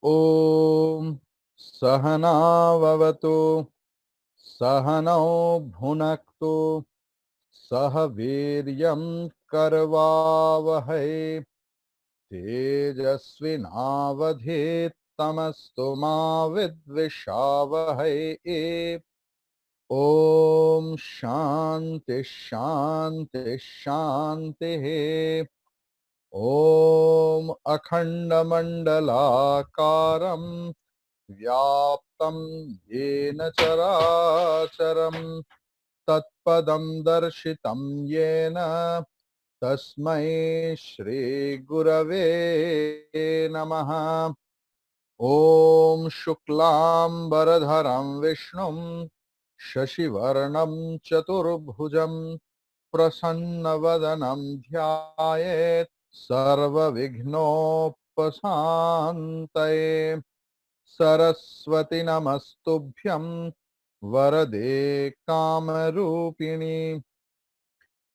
Om Sahanavavatu Sahanau Bhunaktu Sahaviryam Karvavahai Tejasvinavadhit Tamastu ma vidvishavahai. Om Shanti Shanti Shanti. Om Akhandamandalakaram Vyaptam Yena Characharam Tatpadam Darshitam Yena Tasmai Shri Gurave Namaha. Om Shuklam Baradharam Vishnum Shashivarnam Chaturbhujam Prasannavadanam Dhyayet Sarva Vignopasantaye. Saraswati Namastubhyam Varade Kamarupini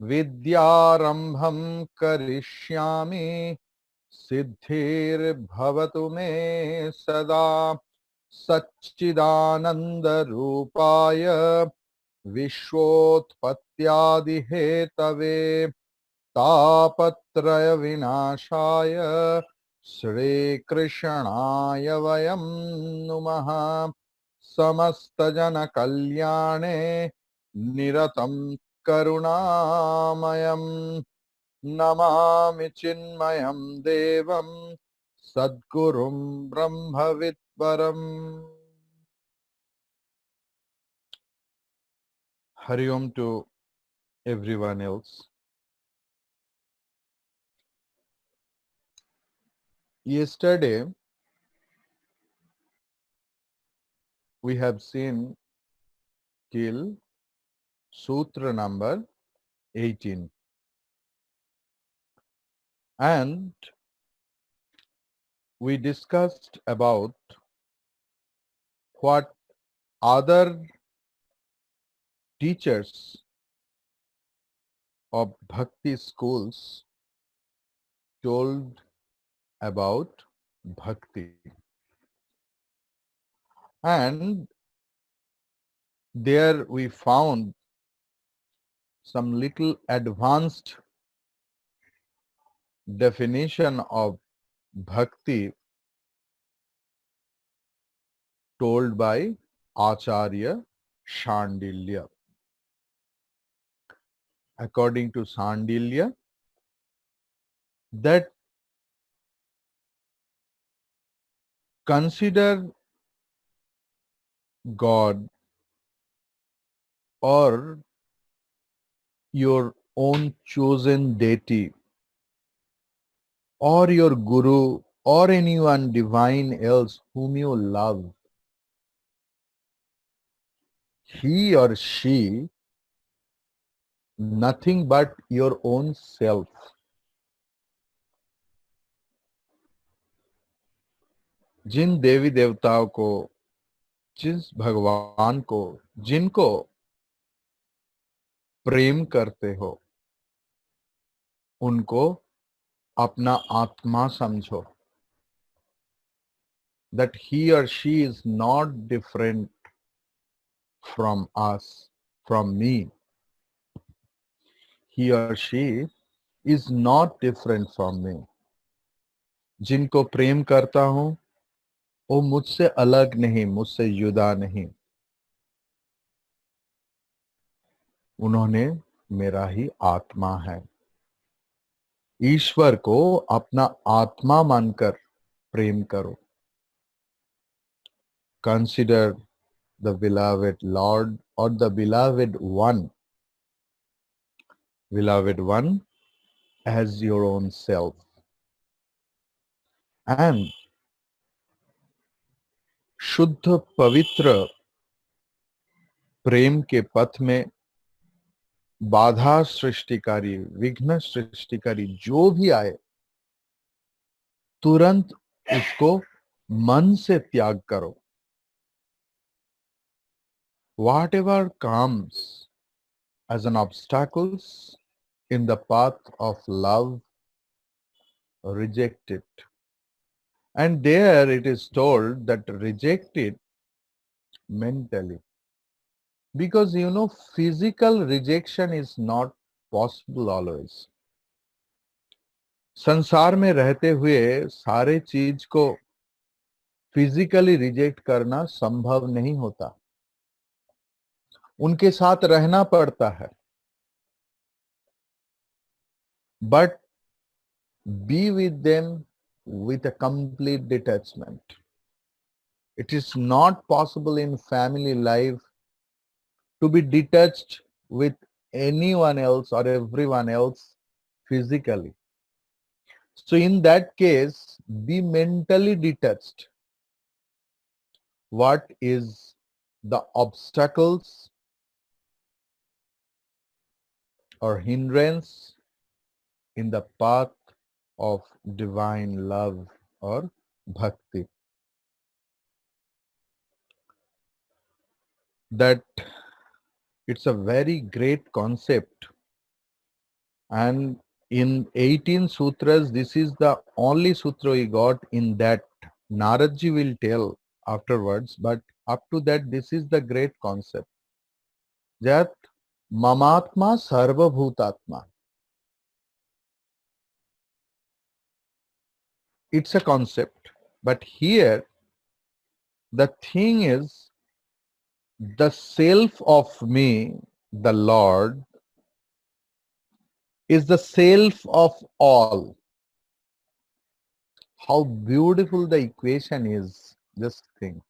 Vidyarambham Karishyami Siddhir Bhavatu Me Sada Satchidananda Rupaya Vishwotpatyadi Hetave Tapatraya Vinashaya Shri Krishnaya Vayam Numaha Samastajana Kalyane Niratam Karunamayam Namami Chinmayam Devam Sadgurum Brahmavidvaram. Hari Om to everyone else. Yesterday we have seen till Sutra number 18, and we discussed about what other teachers of Bhakti schools told about Bhakti. And there we found some little advanced definition of Bhakti told by Acharya Shandilya. According to Shandilya, that consider God or your own chosen deity or your guru or anyone divine else whom you love, he or she nothing but your own self. जिन देवी देवताओं को, जिस भगवान को, जिनको प्रेम करते हो, उनको अपना आत्मा समझो. That he or she is not different from us, from me. He or she is not different from me. जिनको प्रेम करता हूं वो मुझसे अलग नहीं, मुझसे जुदा नहीं. उन्होंने मेरा ही आत्मा है. ईश्वर को अपना आत्मा मानकर प्रेम करो. Consider the beloved Lord or the beloved one as your own self. And शुद्ध पवित्र प्रेम के पथ में बाधा सृष्टिकारी, विघ्न सृष्टिकारी जो भी आए, तुरंत उसको मन से त्याग करो. Whatever comes as an obstacles in the path of love, reject it. And there it is told that reject it mentally. Because physical rejection is not possible always. संसार में रहते हुए सारे चीज को फिजिकली रिजेक्ट करना संभव नहीं होता, उनके साथ रहना पड़ता है. But be with them with a complete detachment. It is not possible in family life to be detached with anyone else or everyone else physically. So in that case, be mentally detached. What is the obstacles or hindrance in the path of divine love or bhakti? That it's a very great concept, and in 18 sutras, this is the only sutra we got in that. Naradji will tell afterwards, but up to that, this is the great concept. That mamatma sarva bhutatma. It's a concept, but here the thing is the self of me, the Lord, is the self of all. How beautiful the equation is, just think.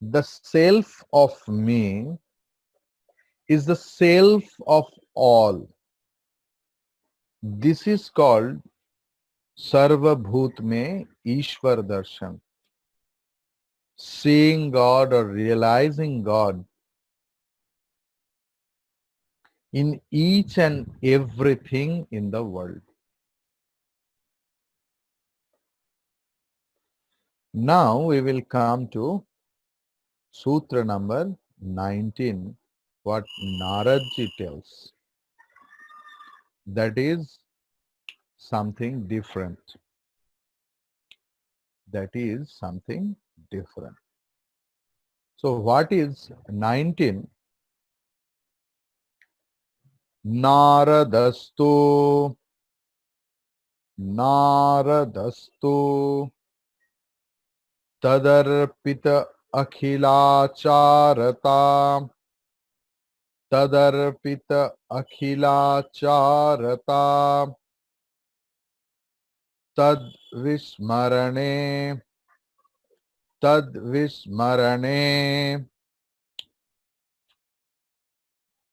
The self of me is the self of all. This is called Sarvabhut mein Ishwar Darshan. Seeing God or realizing God in each and everything in the world. Now we will come to Sutra number 19, what Naradji tells. That is something different. That is something different. So what is 19? Naradastu, Naradastu, Tadarpita Akhilacharata, Tadarpita Akhilacharata, Tad Vismarane, Tad Vismarane,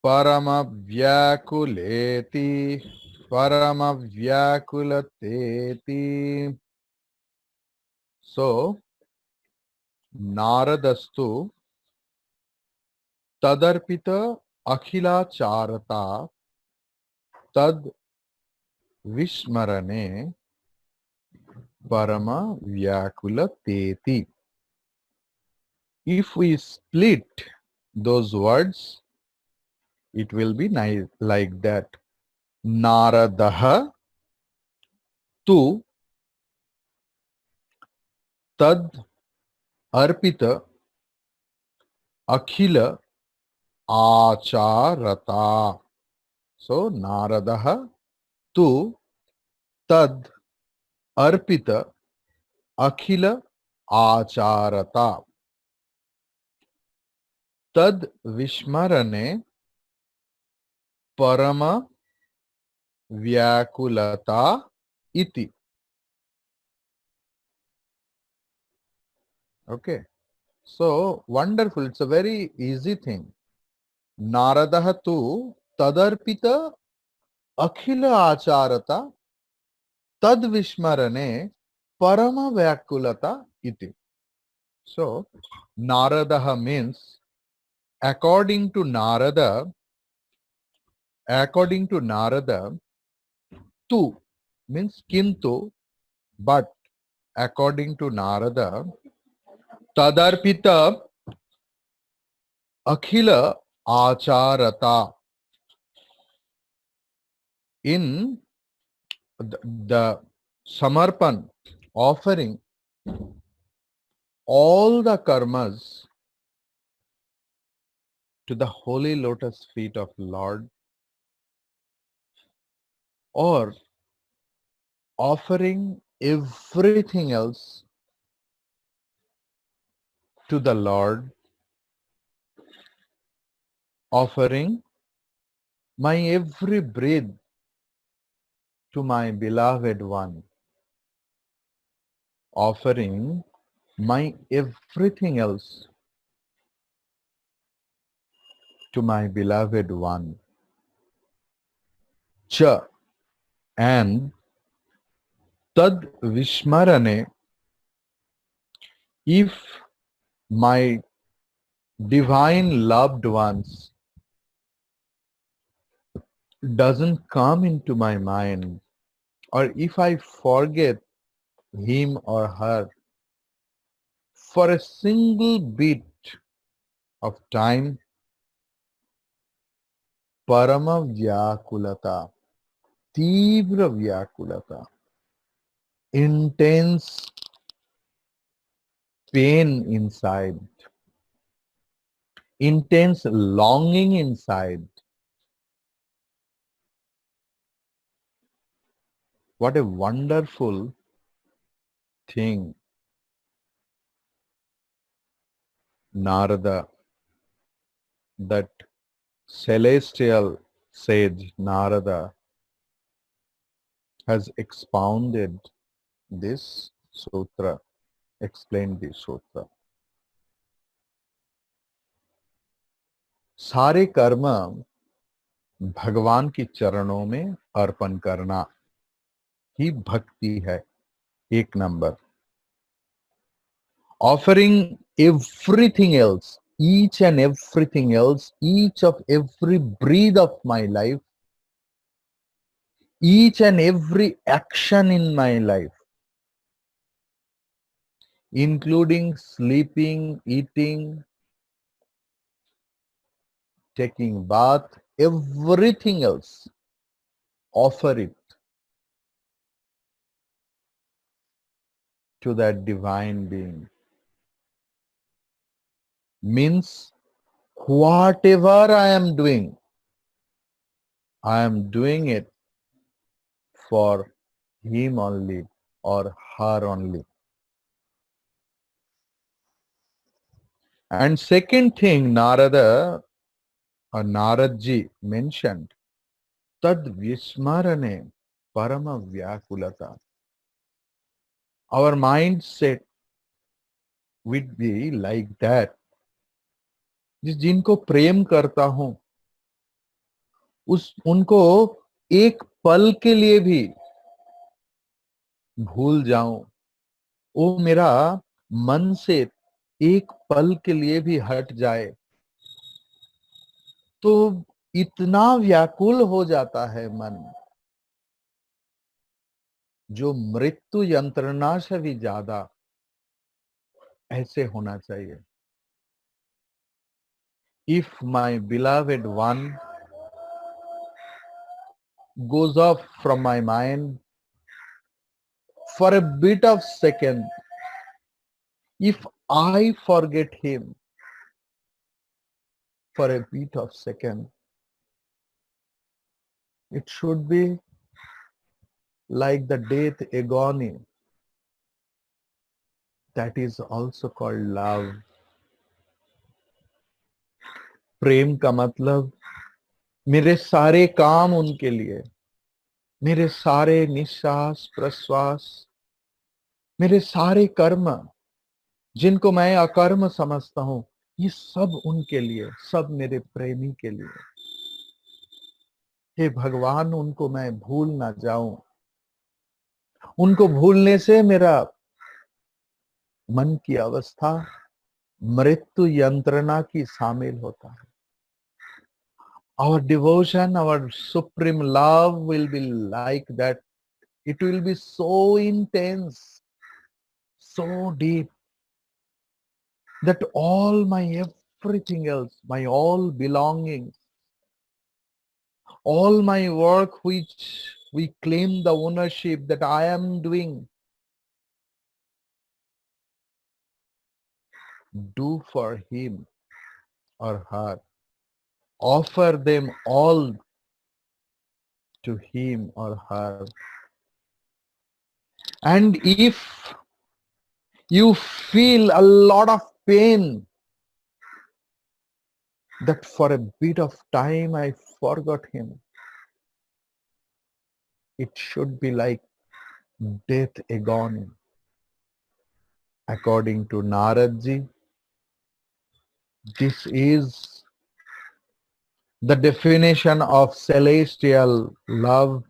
Paramavyakuleti, Paramavyakulateti. So, Naradastu Tadarpita Akhilacharata Tad Vismarane Parama Vyakulateti. If we split those words, it will be like that. Naradaha tu tad arpita akhila acharata. So Naradaha tu tad arpita akhila acharata. Tad Vishmarane Parama Vyakulata iti. Okay. So wonderful. It's a very easy thing. Naradaha tu tadarpita akhila acharata tad Vishmarane Parama Vyakulata iti. So Naradaha means according to Narada, tu means kintu, but according to Narada, tadarpita akhila acharata. In the samarpan offering all the karmas to the holy lotus feet of Lord, or offering everything else to the Lord, offering my every breath to my beloved one, offering my everything else to my beloved one. Cha, and tad vishmarane, if my divine loved ones doesn't come into my mind, or if I forget him or her for a single bit of time, parama vyakulata, tibra vyakulata, intense pain inside, intense longing inside. What a wonderful thing Narada, that celestial sage Narada, has expounded this sutra, explained this sutra. सारे कर्म भगवान की चरणों में अर्पण करना ही भक्ति है, एक number. Offering everything else, each and everything else, each of every breath of my life, each and every action in my life, including sleeping, eating, taking bath, everything else, offer it to that divine being. Means whatever I am doing it for him only or her only. And second thing Narada or Naradji mentioned, tad vismarane parama vyakulata. Our mindset would be like that. जिनको प्रेम करता हूं, उनको एक पल के लिए भी भूल जाऊं, वो मेरा मन से एक पल के लिए भी हट जाए, तो इतना व्याकुल हो जाता है मन, जो मृत्यु यंत्रणा से भी ज्यादा ऐसे होना चाहिए. If my beloved one goes off from my mind for a bit of second, if I forget him for a bit of second, it should be like the death agony. That is also called love. प्रेम का मतलब मेरे सारे काम उनके लिए, मेरे सारे निश्वास प्रश्वास, मेरे सारे कर्म जिनको मैं अकर्म समझता हूं, ये सब उनके लिए, सब मेरे प्रेमी के लिए. हे भगवान, उनको मैं भूल ना जाऊं. उनको भूलने से मेरा मन की अवस्था मृत्यु यंत्रणा की शामिल होता है. Our devotion, our supreme love will be like that. It will be so intense, so deep, that all my everything else, my all belongings, all my work which we claim the ownership that I am doing, do for him or her. Offer them all to him or her. And if you feel a lot of pain that for a bit of time I forgot him, it should be like death agony. According to Narada, this is the definition of celestial love,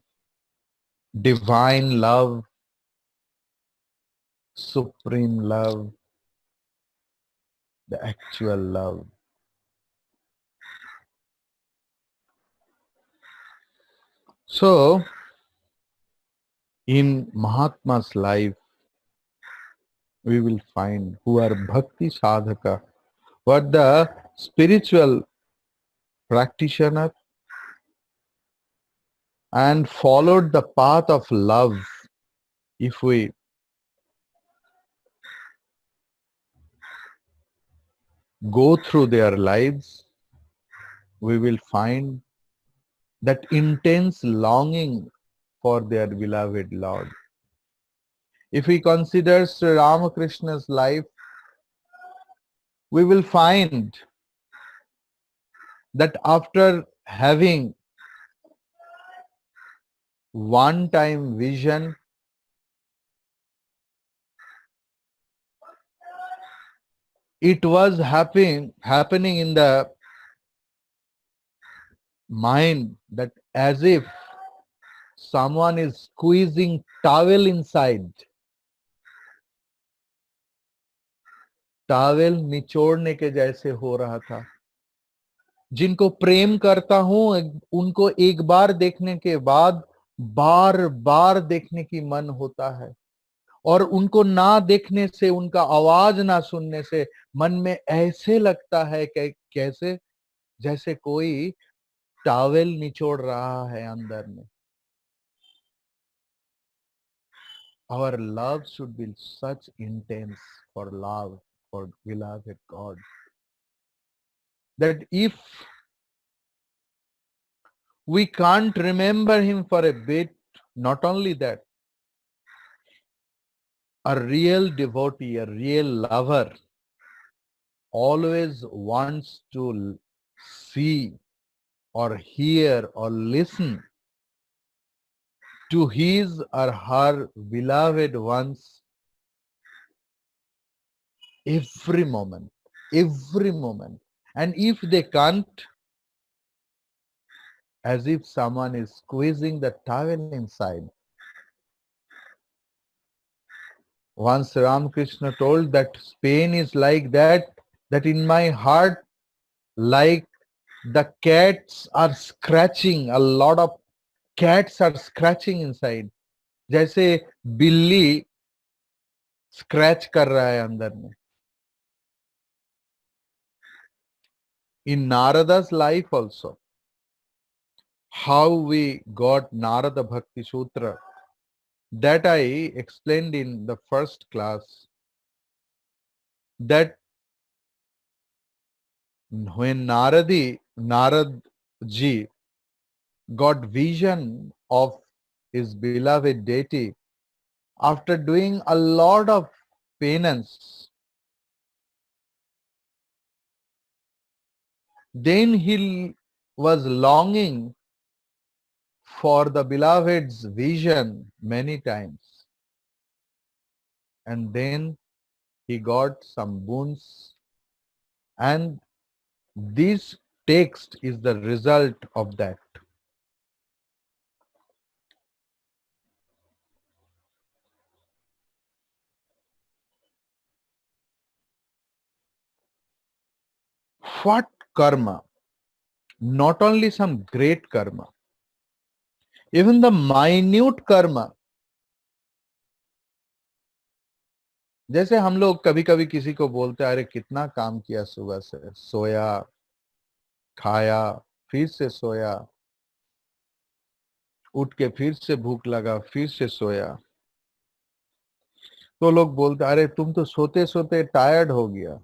divine love, supreme love, the actual love. So, in Mahatma's life, we will find who are bhakti sadhaka, what the spiritual practitioner and followed the path of love. If we go through their lives, we will find that intense longing for their beloved Lord. If we consider Sri Ramakrishna's life, we will find that after having one-time vision, it was happening in the mind that as if someone is squeezing towel inside. Towel निचोड़ने के जैसे हो रहा था. जिनको प्रेम करता हूं उनको एक बार देखने के बाद बार बार देखने की मन होता है, और उनको ना देखने से, उनका आवाज ना सुनने से मन में ऐसे लगता है कि कैसे जैसे कोई टावेल निचोड़ रहा है अंदर में. Our love should be such intense for love for beloved God that if we can't remember him for a bit, not only that, a real devotee, a real lover always wants to see or hear or listen to his or her beloved ones every moment, every moment. And if they can't, as if someone is squeezing the towel inside. Once Ramakrishna told that pain is like that in my heart, like the cats are scratching, a lot of cats are scratching inside. जैसे बिल्ली scratch कर रहा है अंदर में. In Narada's life also, how we got Narada Bhakti Sutra, that I explained in the first class, that when Narad ji got vision of his beloved deity, after doing a lot of penance, then he was longing for the beloved's vision many times. And then he got some boons, and this text is the result of that. What karma? Not only some great karma, even the minute karma. जैसे हम लोग कभी कभी किसी को बोलते हैं, अरे कितना काम किया सुबह से, सोया, खाया, फिर से सोया, उठ के फिर से भूख लगा, फिर से सोया. तो लोग बोलते, अरे तुम तो सोते सोते टायर्ड हो गया.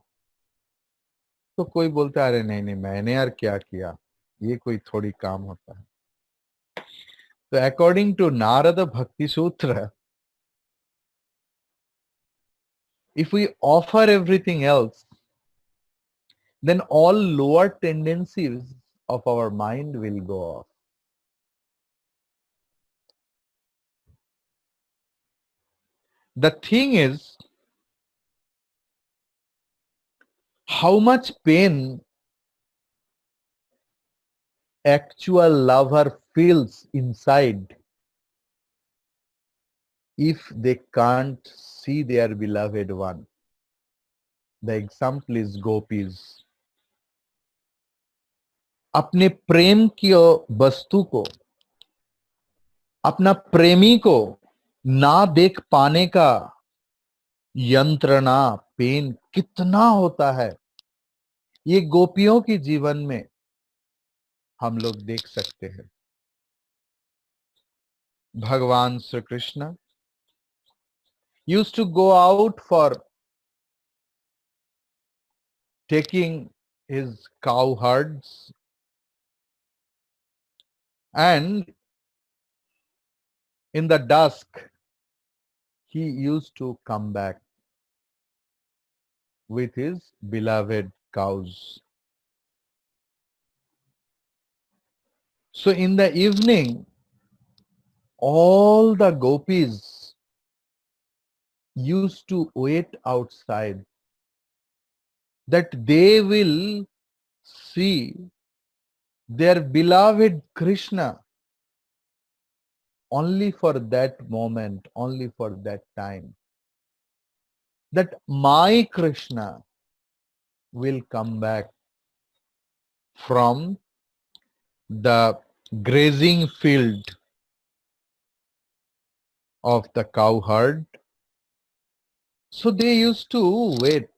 तो कोई बोलता है अरे नहीं नहीं मैंने यार क्या किया, ये कोई थोड़ी काम होता है। तो अकॉर्डिंग टू नारद भक्ति सूत्र, if we offer everything else, then all lower tendencies of our mind will go off. The thing is, how much pain actual lover feels inside if they can't see their beloved one. The example is gopis. अपने प्रेम की वस्तु को, अपना प्रेमी को ना देख पाने का यंत्रणा, पेन कितना होता है, ये गोपियों के जीवन में हम लोग देख सकते हैं। भगवान Shri Krishna used to go out for taking his cow herds, and in the dusk he used to come back with his beloved cows. So in the evening, all the gopis used to wait outside that they will see their beloved Krishna only for that moment, only for that time. That my Krishna will come back from the grazing field of the cow herd. So they used to wait.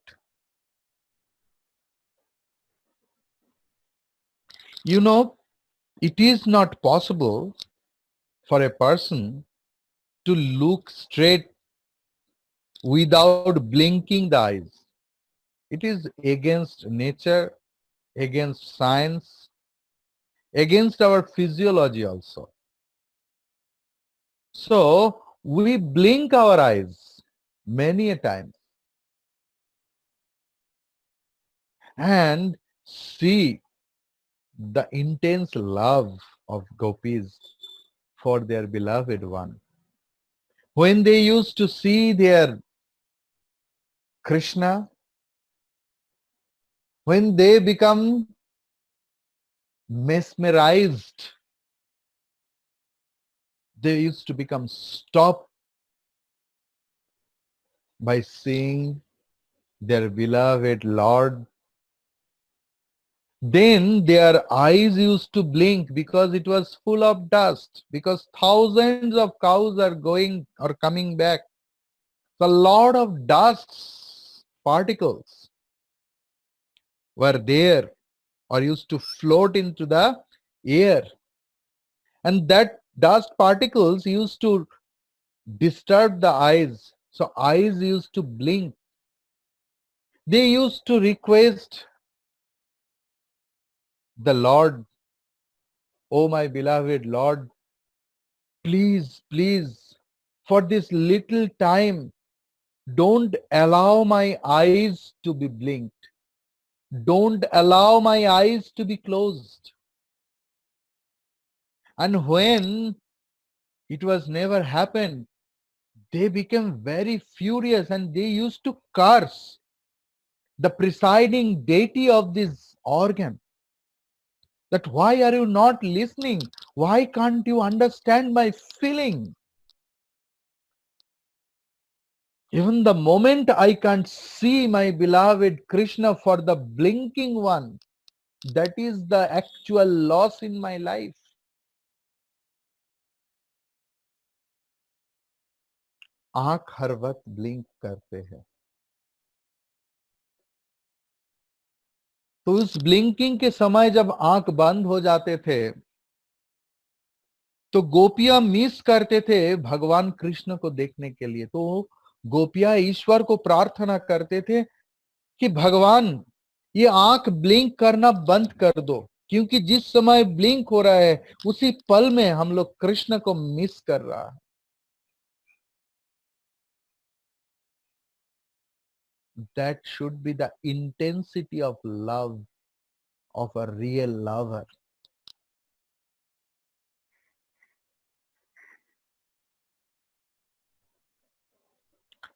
You know, it is not possible for a person to look straight without blinking the eyes. It is against nature, against science, against our physiology also. So we blink our eyes many a time and see the intense love of gopis for their beloved one. When they used to see their Krishna, when they become mesmerized, they used to become stopped by seeing their beloved Lord. Then their eyes used to blink because it was full of dust, because thousands of cows are going or coming back. So a lot of dust particles were there or used to float into the air. And that dust particles used to disturb the eyes. So eyes used to blink. They used to request the Lord, oh my beloved Lord, please, please, for this little time, don't allow my eyes to be blinked. Don't allow my eyes to be closed. And when it was never happened, they became very furious and they used to curse the presiding deity of this organ. That why are you not listening? Why can't you understand my feeling? Even the moment I can't see my beloved Krishna for the blinking one, that is the actual loss in my life. आंख हर वक्त blink करते हैं, तो उस blinking के समय जब आंख बंद हो जाते थे तो गोपियां मिस करते थे भगवान कृष्ण को देखने के लिए। तो गोपियां ईश्वर को प्रार्थना करते थे कि भगवान ये आंख ब्लिंक करना बंद कर दो, क्योंकि जिस समय ब्लिंक हो रहा है उसी पल में हम लोग कृष्ण को मिस कर रहा है. That should be the intensity of love of a real lover.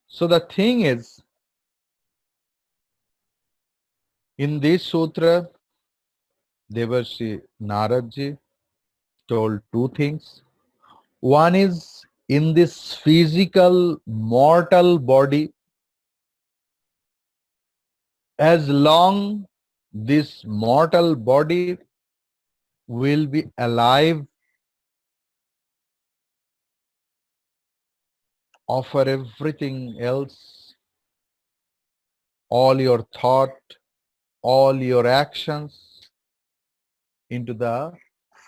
So the thing is, in this sutra, Devarshi Naradji told two things. One is, in this physical mortal body, as long this mortal body will be alive, offer everything else, all your thought, all your actions into the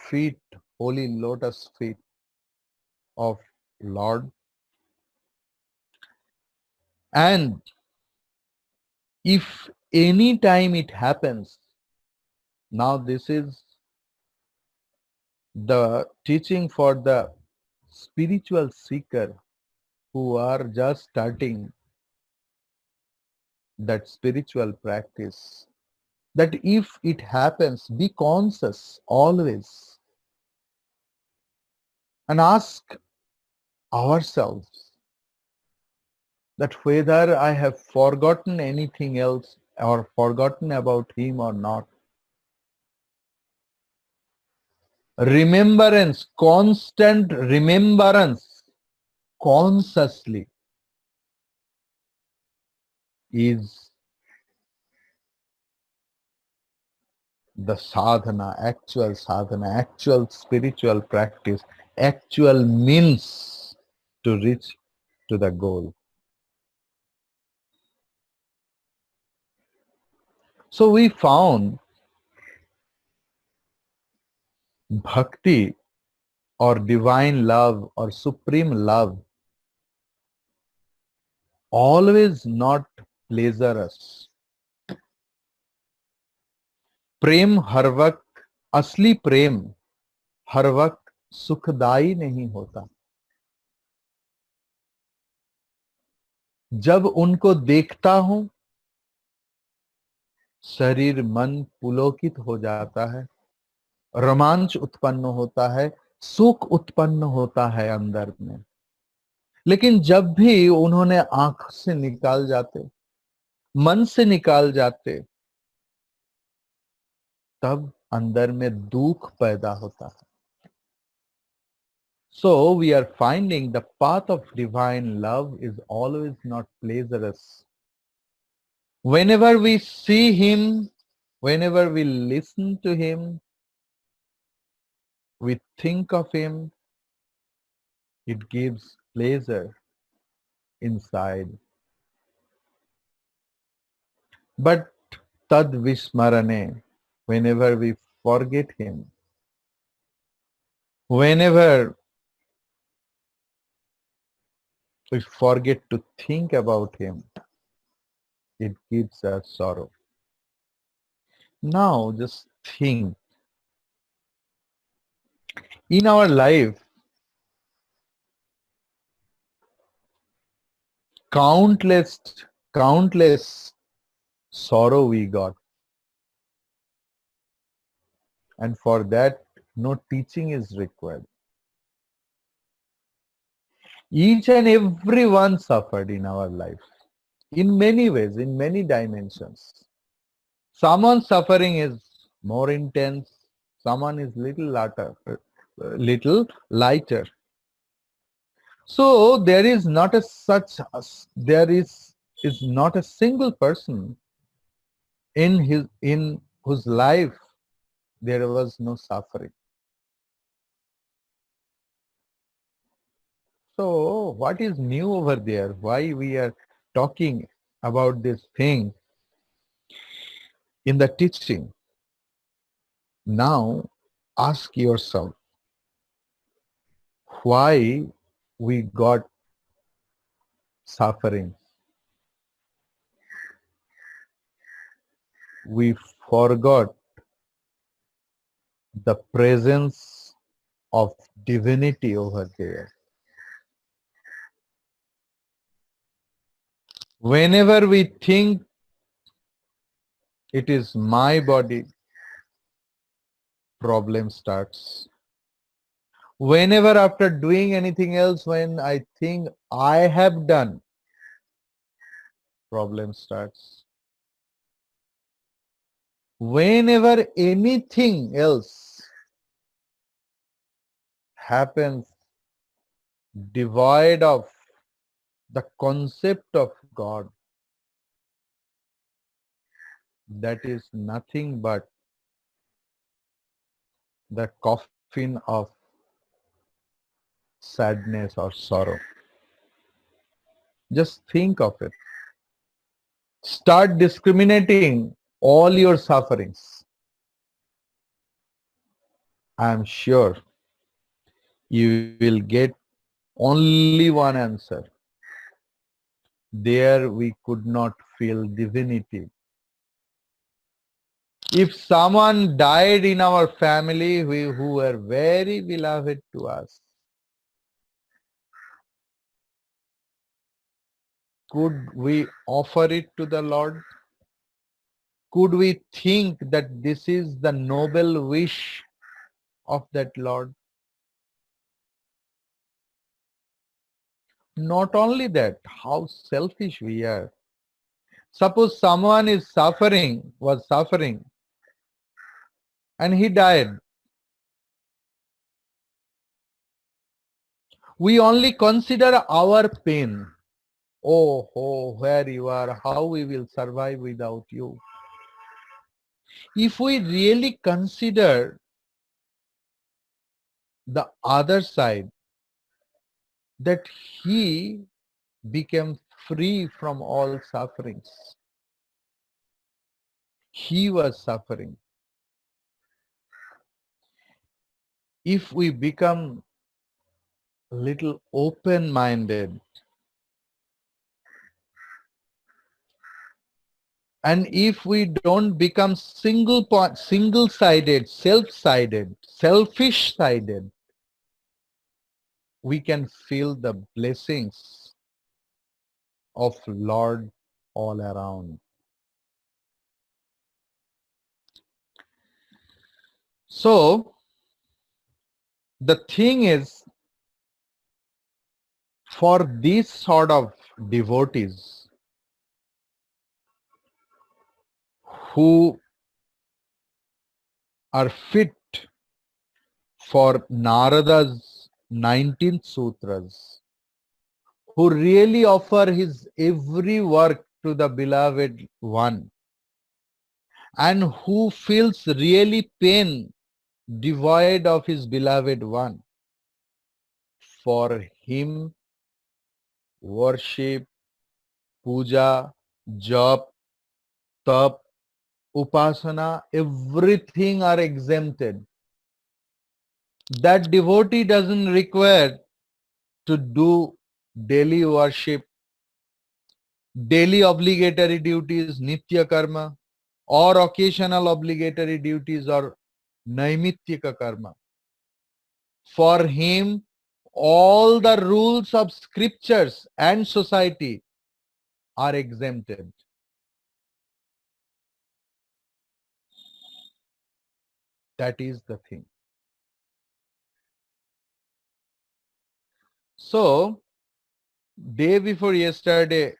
feet, holy lotus feet of Lord. And if any time it happens, now this is the teaching for the spiritual seeker who are just starting that spiritual practice, that if it happens, be conscious always and ask ourselves that whether I have forgotten anything else or forgotten about him or not. Remembrance, constant remembrance, consciously is the sadhana, actual spiritual practice, actual means to reach to the goal. So we found bhakti or divine love or supreme love always not pleasurous. प्रेम हर वक्त, असली प्रेम हर वक्त सुखदाई नहीं होता. जब उनको देखता हूं, शरीर मन पुलकित हो जाता है, रोमांच उत्पन्न होता है, सुख उत्पन्न होता है अंदर में. लेकिन जब भी उन्होंने आंख से निकाल जाते, मन से निकाल जाते, तब अंदर में दुख पैदा होता है. So we are finding the path of divine love is always not pleasurous. Whenever we see him, whenever we listen to him, we think of him, it gives pleasure inside. But tad vismarane, whenever we forget him, whenever we forget to think about him, it gives us sorrow. Now just think, in our life, countless, countless sorrow we got. And for that, no teaching is required. Each and every one suffered in our life, in many ways, in many dimensions. Someone's suffering is more intense, someone is little lighter. So there is not a there is not a single person in whose life there was no suffering. So what is new over there? Why we are talking about this thing in the teaching? Now ask yourself why we got suffering. we forgot the presence of divinity over there. Whenever we think it is my body, problem starts. Whenever after doing anything else, when I think I have done, problem starts. Whenever anything else happens devoid of the concept of God, that is nothing but the coffin of sadness or sorrow. Just think of it. Start discriminating all your sufferings. I am sure you will get only one answer. There we could not feel divinity. If someone died in our family who were very beloved to us, could we offer it to the Lord? Could we think that this is the noble wish of that Lord? Not only that, how selfish we are. Suppose someone was suffering, and he died. We only consider our pain. Oh, where you are, how we will survive without you. If we really consider the other side, that he became free from all sufferings. He was suffering. If we become little open-minded, and if we don't become single-sided, self-sided, selfish-sided, we can feel the blessings of Lord all around. So the thing is, for these sort of devotees who are fit for Narada's 19th sutras, who really offer his every work to the beloved one, and who feels really pain devoid of his beloved one. For him, worship, puja, jap, tap, upasana, everything are exempted. That devotee doesn't require to do daily worship, daily obligatory duties, nitya karma, or occasional obligatory duties or naimittika karma. For him, all the rules of scriptures and society are exempted. That is the thing. So, day before yesterday,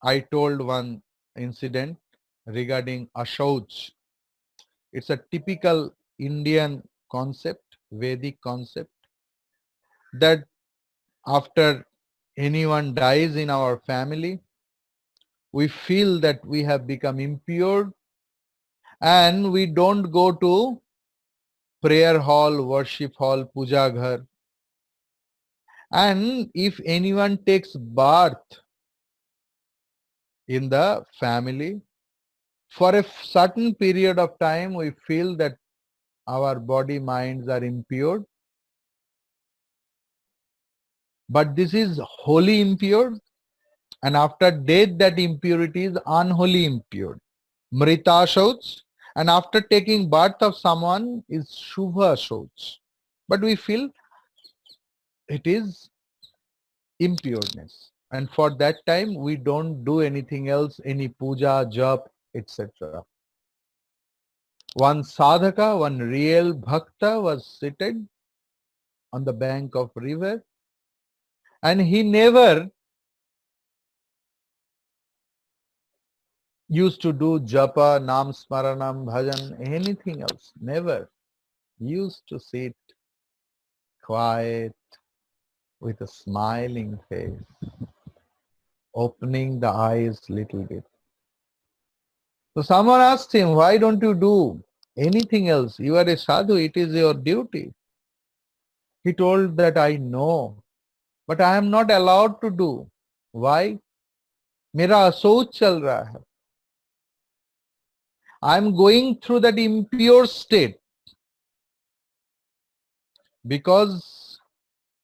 I told one incident regarding ashauch. It's a typical Indian concept, Vedic concept, that after anyone dies in our family, we feel that we have become impure and we don't go to prayer hall, worship hall, puja ghar. And if anyone takes bath in the family, for a certain period of time, we feel that our body minds are impure. But this is holy impure, and after death that impurity is unholy impure. Mrita Shauch, and after taking birth of someone is Shubha Shauch. But we feel it is impureness. And for that time, we don't do anything else, any puja, jap, etc. One sadhaka, one real bhakta was seated on the bank of river, and he never used to do japa, nam smaranam, bhajan, anything else. Never. He used to sit quiet with a smiling face, opening the eyes little bit. So someone asked him, why don't you do anything else? You are a sadhu, it is your duty. He told that I know, but I am not allowed to do. Why? मेरा असोच चल रहा है. I am going through that impure state because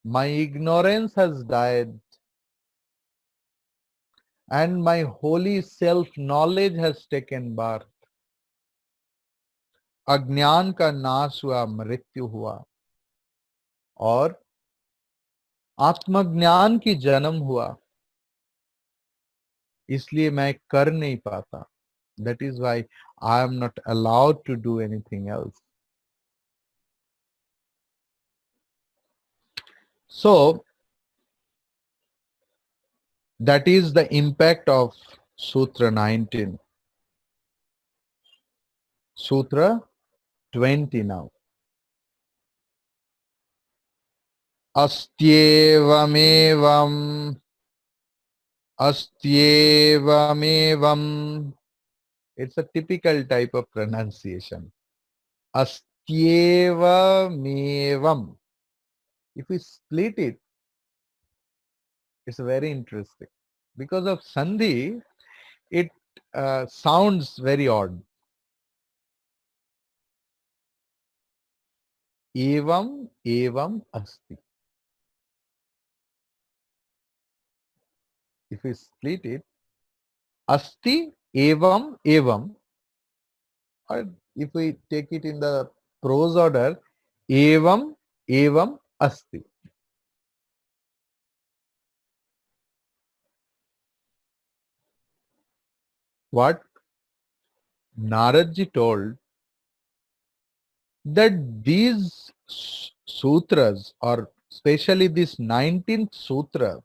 my ignorance has died and my holy self knowledge has taken birth. अज्ञान का नाश हुआ, मृत्यु हुआ, और आत्मज्ञान की जन्म हुआ. इसलिए मैं कर नहीं पाता. That is why I am not allowed to do anything else. So that is the impact of Sutra 19. Sutra 20 now. Astyevamevam, astyevamevam. It's a typical type of pronunciation. Astyevamevam. If we split it, it's very interesting. Because of Sandhi, it sounds very odd. Evam, evam, asti. If we split it, asti, evam, evam, or if we take it in the prose order, evam, evam, asti. What Naradji told, that these sutras, or especially this 19th sutra,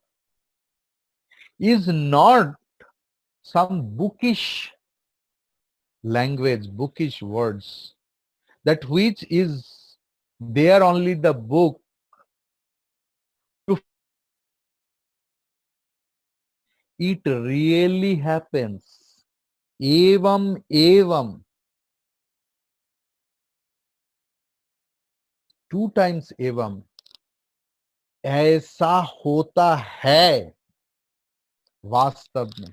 is not some bookish language, bookish words, that which is there only the book to. It really happens. Evam, evam. 2 times evam. ऐसा होता है वास्तव में.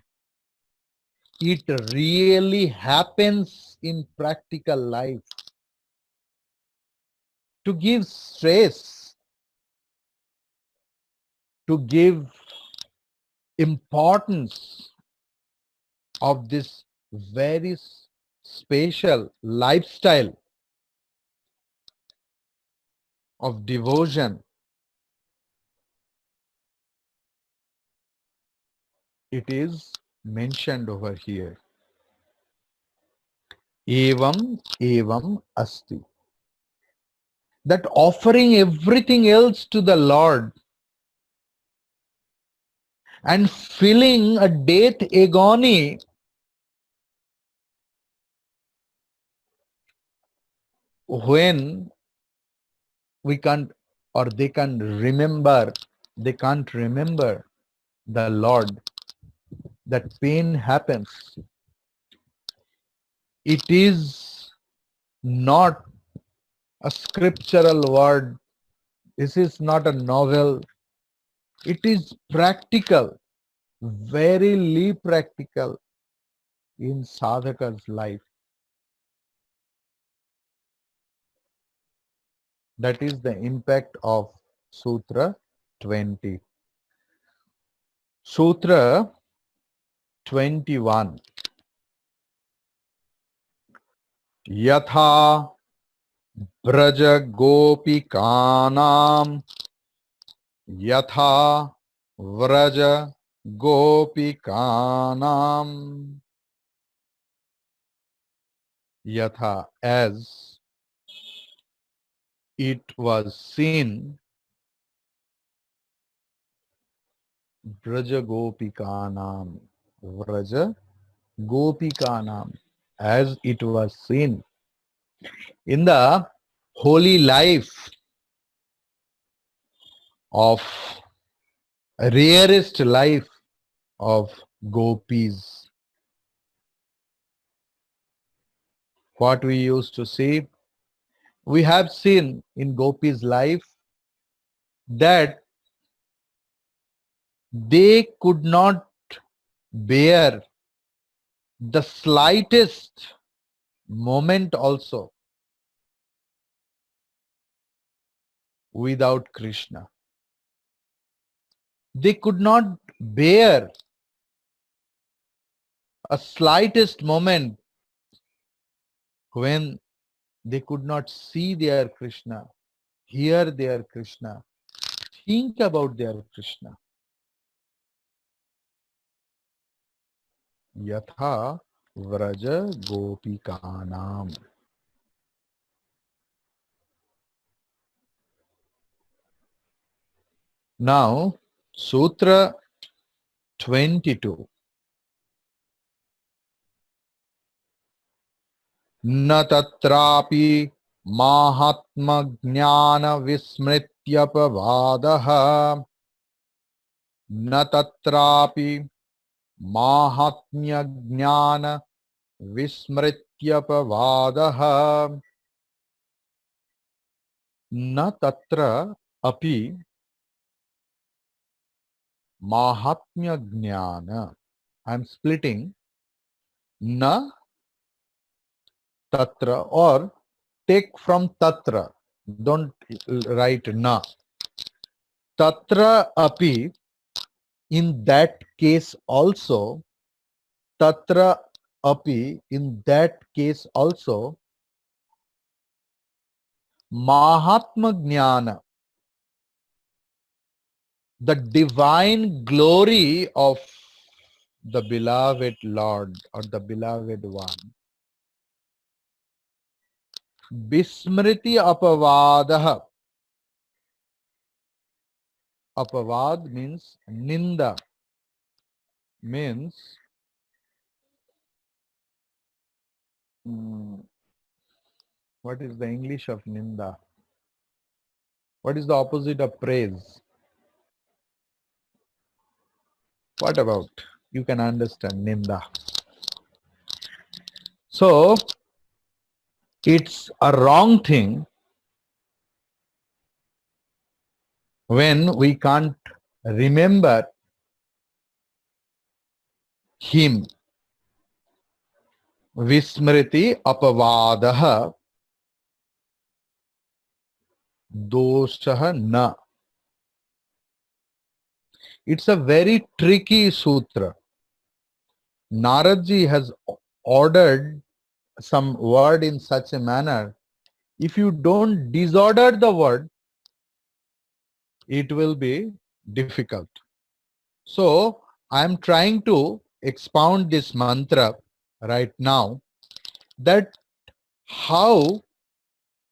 It really happens in practical life. To give stress, to give importance of this very special lifestyle of devotion, it is mentioned over here. Evam, evam asti. That offering everything else to the Lord and feeling a death agony when we can't, or they can't remember the Lord. That pain happens. It is not a scriptural word. This is not a novel. It is practical, verily practical in sadhaka's life. That is the impact of Sutra 20. Sutra 21. Yatha Braja Gopikanam. Yatha Vraja Gopikanam. Yatha, as it was seen, Braja Gopikanam. Vraja Gopikanam, as it was seen in the holy life of rarest life of gopis. What we used to see, we have seen in gopis' life that they could not bear the slightest moment also without Krishna. They could not bear a slightest moment when they could not see their Krishna, hear their Krishna, think about their Krishna. Yatha Vraja Gopikanam. Now, Sutra 22. न तत्रापि माहात्म्यज्ञानविस्मृत्यपवादः न तत्रापि माहात्म्यज्ञानविस्मृत्यपवादः न तत्र अपि माहात्म्यज्ञान. I'm splitting na tatra, or take from tatra. Don't write na. Tatra api, in that case also. Tatra api, in that case also. Mahatma Jnana, the divine glory of the beloved Lord or the beloved one. Vismriti apavadaha. Apavad means ninda, means what is the English of ninda? What is the opposite of praise? What about? You can understand ninda. So, it's a wrong thing when we can't remember him. Vismriti apavadaha dosha na. It's a very tricky sutra. Naradji has ordered some word in such a manner. If you don't disorder the word, it will be difficult. So I am trying to expound this mantra right now, that how